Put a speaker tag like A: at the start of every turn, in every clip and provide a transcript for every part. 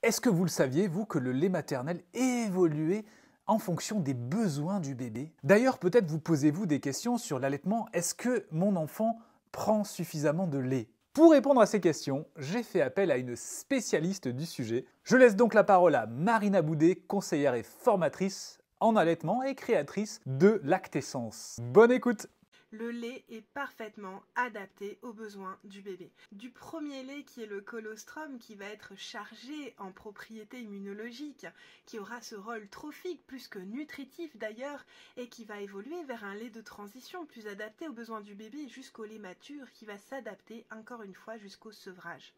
A: Est-ce que vous le saviez, vous, que le lait maternel évoluait en fonction des besoins du bébé? D'ailleurs, peut-être vous posez-vous des questions sur l'allaitement. Est-ce que mon enfant prend suffisamment de lait? Pour répondre à ces questions, j'ai fait appel à une spécialiste du sujet. Je laisse donc la parole à Marina Boudet, conseillère et formatrice en allaitement et créatrice de Lactessence. Bonne écoute!
B: Le lait est parfaitement adapté aux besoins du bébé. Du premier lait qui est le colostrum, qui va être chargé en propriétés immunologiques, qui aura ce rôle trophique plus que nutritif d'ailleurs, et qui va évoluer vers un lait de transition plus adapté aux besoins du bébé jusqu'au lait mature qui va s'adapter encore une fois jusqu'au sevrage.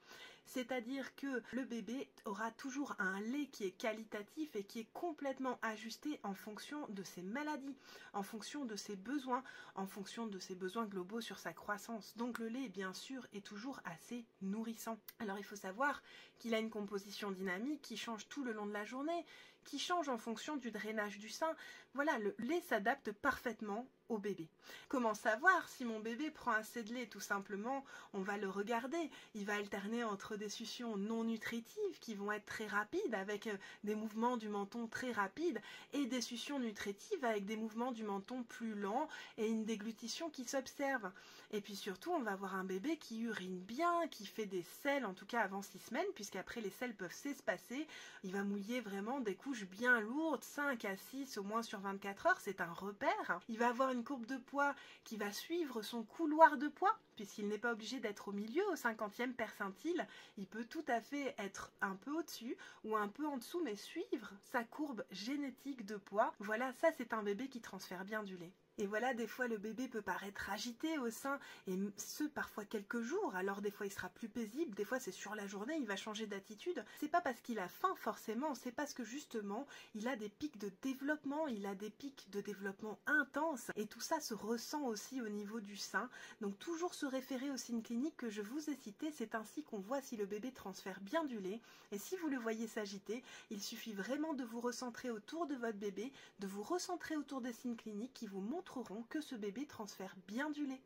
B: C'est-à-dire que le bébé aura toujours un lait qui est qualitatif et qui est complètement ajusté en fonction de ses maladies, en fonction de ses besoins, en fonction de ses besoins globaux sur sa croissance. Donc le lait, bien sûr, est toujours assez nourrissant. Alors il faut savoir qu'il a une composition dynamique qui change tout le long de la journée, qui change en fonction du drainage du sein. Voilà, le lait s'adapte parfaitement au bébé. Comment savoir si mon bébé prend assez de lait? Tout simplement, on va le regarder. Il va alterner entre des suctions non nutritives qui vont être très rapides avec des mouvements du menton très rapides et des suctions nutritives avec des mouvements du menton plus lents et une déglutition qui s'observe. Et puis surtout, on va avoir un bébé qui urine bien, qui fait des selles, en tout cas avant 6 semaines, puisqu'après les selles peuvent s'espacer. Il va mouiller vraiment des couches bien lourdes, 5 à 6 au moins sur 24 heures, c'est un repère. Il va avoir une courbe de poids qui va suivre son couloir de poids, puisqu'il n'est pas obligé d'être au milieu, au 50e percentile. Il peut tout à fait être un peu au-dessus ou un peu en dessous, mais suivre sa courbe génétique de poids. Voilà, ça c'est un bébé qui transfère bien du lait. Et voilà, des fois le bébé peut paraître agité au sein, et ce parfois quelques jours, alors des fois il sera plus paisible, des fois c'est sur la journée, il va changer d'attitude. C'est pas parce qu'il a faim forcément, c'est parce que justement il a des pics de développement, il a des pics de développement intenses, et tout ça se ressent aussi au niveau du sein. Donc toujours se référer aux signes cliniques que je vous ai cités, c'est ainsi qu'on voit si le bébé transfère bien du lait. Et si vous le voyez s'agiter, il suffit vraiment de vous recentrer autour de votre bébé, de vous recentrer autour des signes cliniques qui vous montreront que ce bébé transfère bien du lait.